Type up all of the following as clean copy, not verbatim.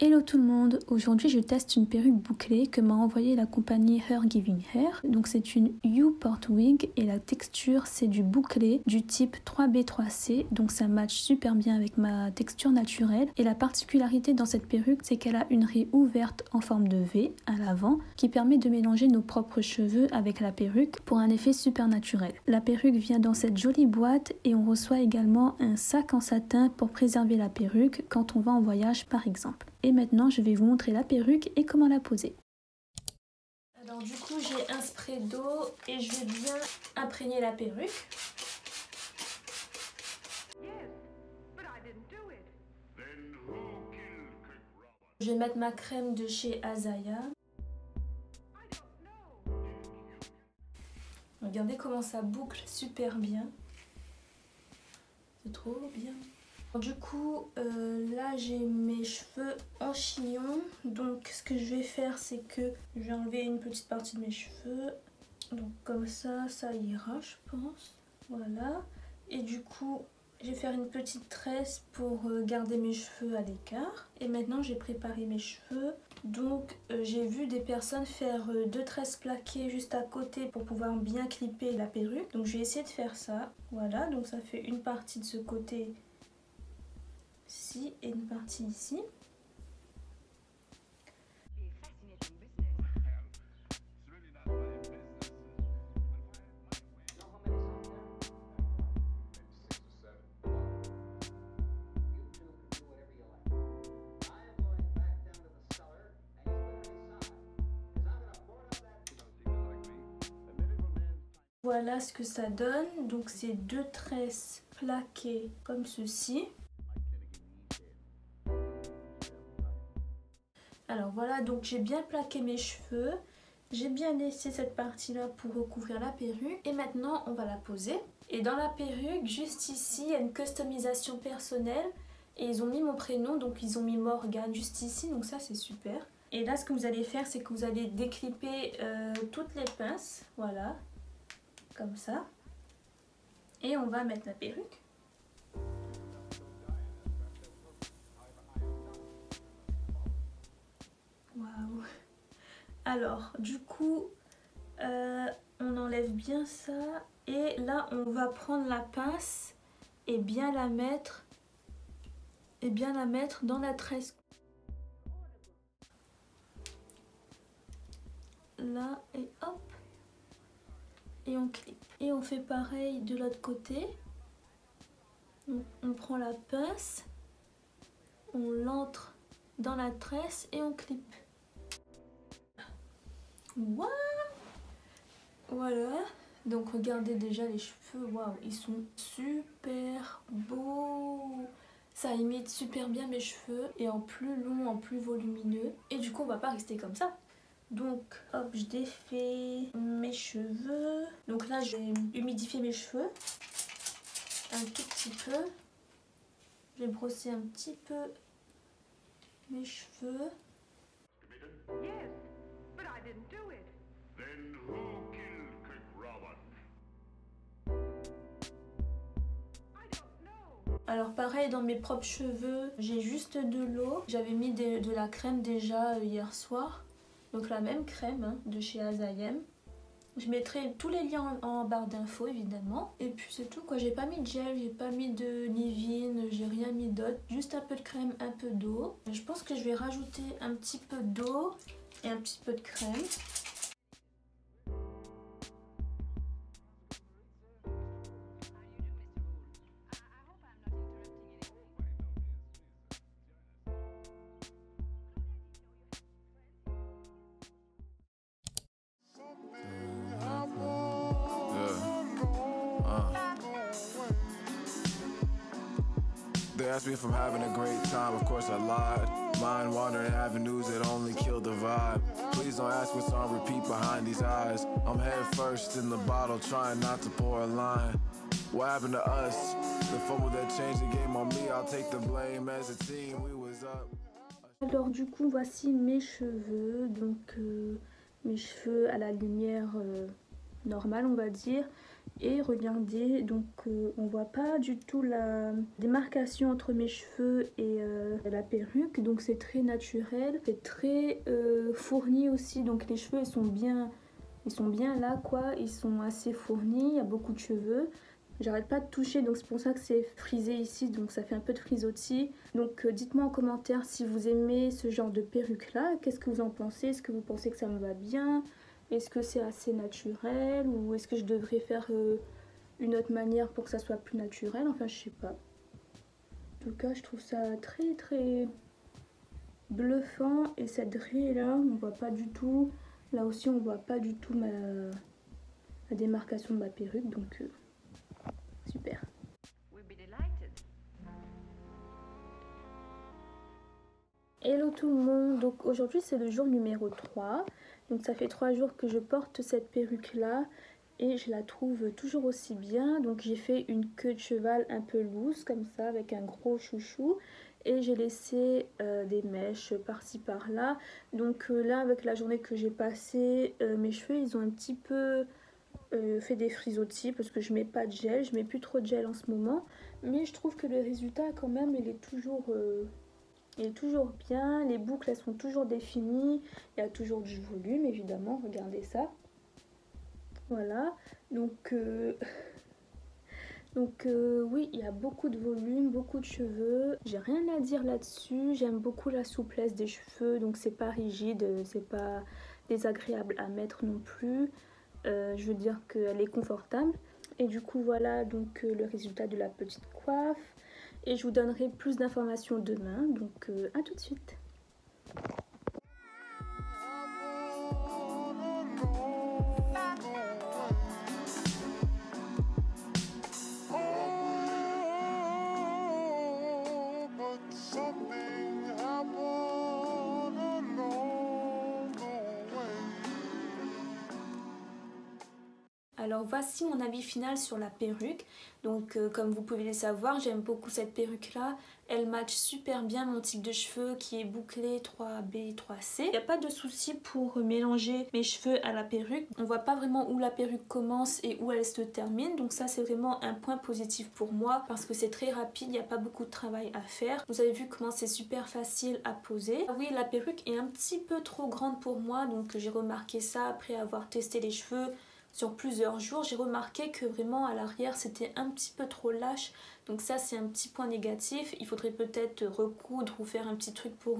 Hello tout le monde, aujourd'hui je teste une perruque bouclée que m'a envoyée la compagnie Her Giving Hair. Donc c'est une U-Port Wig et la texture c'est du bouclé du type 3B3C. Donc ça match super bien avec ma texture naturelle. Et la particularité dans cette perruque c'est qu'elle a une raie ouverte en forme de V à l'avant qui permet de mélanger nos propres cheveux avec la perruque pour un effet super naturel. La perruque vient dans cette jolie boîte et on reçoit également un sac en satin pour préserver la perruque quand on va en voyage par exemple. Et maintenant, je vais vous montrer la perruque et comment la poser. Alors du coup, j'ai un spray d'eau et je vais bien imprégner la perruque. Je vais mettre ma crème de chez Azaya. Regardez comment ça boucle super bien. C'est trop bien. Du coup, là j'ai mes cheveux en chignon, donc ce que je vais faire c'est que je vais enlever une petite partie de mes cheveux, donc comme ça ira je pense, voilà. Et du coup je vais faire une petite tresse pour garder mes cheveux à l'écart. Et maintenant j'ai préparé mes cheveux, donc j'ai vu des personnes faire deux tresses plaquées juste à côté pour pouvoir bien clipper la perruque, donc je vais essayer de faire ça, voilà. Donc ça fait une partie de ce côté ici et une partie ici. Voilà ce que ça donne, donc c'est deux tresses plaquées comme ceci. Alors voilà, donc j'ai bien plaqué mes cheveux, j'ai bien laissé cette partie là pour recouvrir la perruque et maintenant on va la poser. Et dans la perruque, juste ici, il y a une customisation personnelle et ils ont mis mon prénom, donc ils ont mis Morgane juste ici, donc ça c'est super. Et là ce que vous allez faire, c'est que vous allez déclipper toutes les pinces, voilà, comme ça. Et on va mettre la perruque. Waouh! Alors, du coup, on enlève bien ça. Et là, on va prendre la pince et bien la mettre dans la tresse. Là, et hop! Et on clip. Et on fait pareil de l'autre côté. Donc, on prend la pince, on l'entre dans la tresse et on clip. Wow! Voilà. Donc regardez déjà les cheveux, waouh, ils sont super beaux. Ça imite super bien mes cheveux et en plus long, en plus volumineux. Et du coup on va pas rester comme ça. Donc hop, je défais mes cheveux. Donc là je vais humidifier mes cheveux un tout petit peu. Je vais brosser un petit peu mes cheveux. Yes, but I didn't do it. Then who killed Kirk Robin? Alors pareil dans mes propres cheveux, j'ai juste de l'eau. J'avais mis de la crème déjà hier soir. Donc la même crème hein, de chez Azayem. Je mettrai tous les liens en barre d'infos évidemment. Et puis c'est tout quoi, j'ai pas mis de gel, j'ai pas mis de Nivine, j'ai rien mis d'autre. Juste un peu de crème, un peu d'eau. Je pense que je vais rajouter un petit peu d'eau et un petit peu de crème. They asked me if I'm having a great time, of course I lied. Mind wandering avenues that only kill the vibe. Please don't ask what's on repeat behind these eyes. I'm head first in the bottle, trying not to pour a line. What happened to us? The fumble that changed the game on me, I'll take the blame as a team, we was up. Alors du coup voici mes cheveux, donc mes cheveux à la lumière normale on va dire. Et regardez, donc on voit pas du tout la démarcation entre mes cheveux et la perruque, donc c'est très naturel, c'est très fourni aussi, donc les cheveux ils sont bien là quoi, ils sont assez fournis, il y a beaucoup de cheveux. J'arrête pas de toucher, donc c'est pour ça que c'est frisé ici, donc ça fait un peu de frisottis. Donc dites-moi en commentaire si vous aimez ce genre de perruque là, qu'est-ce que vous en pensez, est-ce que vous pensez que ça me va bien? Est-ce que c'est assez naturel ou est-ce que je devrais faire une autre manière pour que ça soit plus naturel? Enfin, je sais pas. En tout cas, je trouve ça très très bluffant. Et cette raie là, on voit pas du tout. Là aussi, on voit pas du tout la démarcation de ma perruque. Donc, super. Hello tout le monde, donc aujourd'hui c'est le jour numéro 3, donc ça fait 3 jours que je porte cette perruque là et je la trouve toujours aussi bien. Donc j'ai fait une queue de cheval un peu loose comme ça avec un gros chouchou et j'ai laissé des mèches par-ci par-là. Donc là avec la journée que j'ai passée, mes cheveux ils ont un petit peu fait des frisottis parce que je mets pas de gel, je mets plus trop de gel en ce moment, mais je trouve que le résultat quand même il est toujours bien, les boucles elles sont toujours définies, il y a toujours du volume évidemment, regardez ça. Voilà, donc oui, il y a beaucoup de volume, beaucoup de cheveux. J'ai rien à dire là-dessus, j'aime beaucoup la souplesse des cheveux, donc c'est pas rigide, c'est pas désagréable à mettre non plus. Je veux dire qu'elle est confortable. Et du coup voilà donc le résultat de la petite coiffe. Et je vous donnerai plus d'informations demain, donc à tout de suite. Alors voici mon avis final sur la perruque. Donc comme vous pouvez le savoir, j'aime beaucoup cette perruque là. Elle match super bien mon type de cheveux qui est bouclé 3B, 3C. Il n'y a pas de souci pour mélanger mes cheveux à la perruque. On voit pas vraiment où la perruque commence et où elle se termine. Donc ça c'est vraiment un point positif pour moi parce que c'est très rapide, il n'y a pas beaucoup de travail à faire. Vous avez vu comment c'est super facile à poser. Ah oui, la perruque est un petit peu trop grande pour moi, donc j'ai remarqué ça après avoir testé les cheveux sur plusieurs jours. J'ai remarqué que vraiment à l'arrière c'était un petit peu trop lâche, donc ça c'est un petit point négatif. Il faudrait peut-être recoudre ou faire un petit truc pour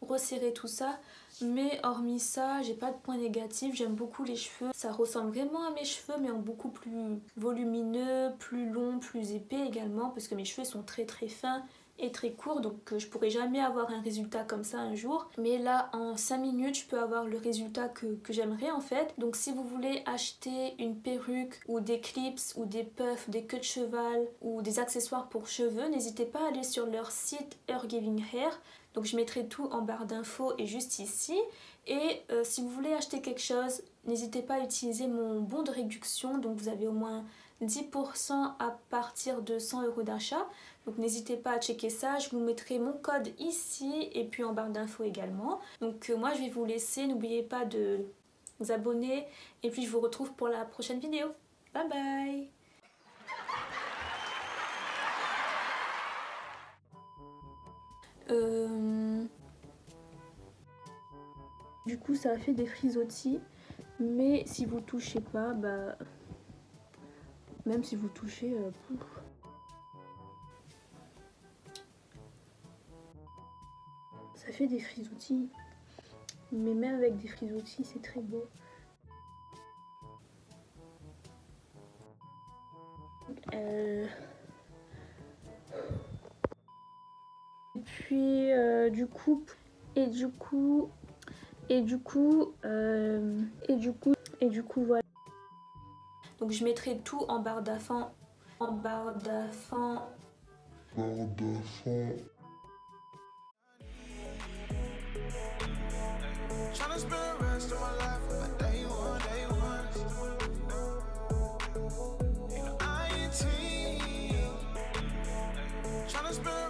resserrer tout ça, mais hormis ça j'ai pas de point négatif. J'aime beaucoup les cheveux, ça ressemble vraiment à mes cheveux mais en beaucoup plus volumineux, plus long, plus épais également, parce que mes cheveux sont très très fins et très court, donc je pourrais jamais avoir un résultat comme ça un jour, mais là en 5 minutes je peux avoir le résultat que j'aimerais en fait. Donc si vous voulez acheter une perruque ou des clips ou des puffs, des queues de cheval ou des accessoires pour cheveux, n'hésitez pas à aller sur leur site Her Giving Hair. Donc je mettrai tout en barre d'infos et juste ici. Et si vous voulez acheter quelque chose, n'hésitez pas à utiliser mon bon de réduction, donc vous avez au moins 10% à partir de 100 € d'achat. Donc n'hésitez pas à checker ça, je vous mettrai mon code ici et puis en barre d'infos également. Donc moi je vais vous laisser, n'oubliez pas de vous abonner et puis je vous retrouve pour la prochaine vidéo. Bye bye. Du coup ça a fait des frisottis, mais si vous touchez pas, bah même si vous touchez, ça fait des frisottis, mais même avec des frisottis c'est très beau. Et puis voilà. Donc je mettrai tout en barre d'infos. Tryna spend the rest of my life like day one, day one. You know I ain't team. Tryna spend